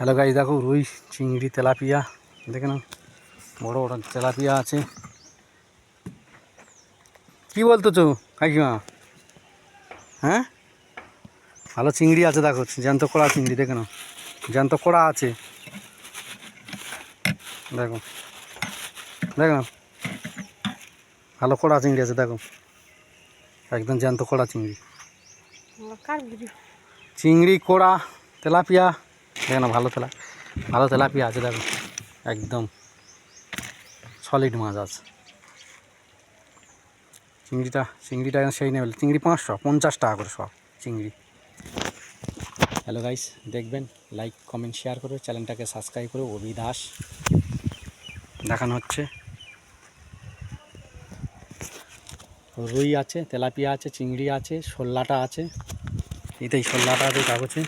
Hello guys, দেখো রুই, চিংড়ি, তেলাপিয়া দেখে নাও, বড় বড় তেলাপিয়া আছে। কি বলতো চো কাকিমা? হ্যাঁ, ভালো চিংড়ি আছে, দেখো জ্যান্ত কড়া চিংড়ি, দেখে নাও, জ্যান্ত কড়া আছে, দেখো দেখো না, ভালো কড়া চিংড়ি আছে, দেখো একদম জ্যান্ত কড়া চিংড়ি, চিংড়ি কড়া তেলাপিয়া, দেখো না, ভালো তেলাপিয়া আছে, দেখো একদম সলিড মাছ আছে। চিংড়িটা সেই নেবে, চিংড়ি 550 টাকা করে সব চিংড়ি। হ্যালো গাইস, দেখবেন, লাইক কমেন্ট শেয়ার করে চ্যানেলটাকে সাবস্ক্রাইব করে। অভি দাস দেখানো হচ্ছে, রুই আছে, তেলাপিয়া আছে, চিংড়ি আছে, শোল্লাটা আছে, এটাই শোল্লাটা আছে কাগজে।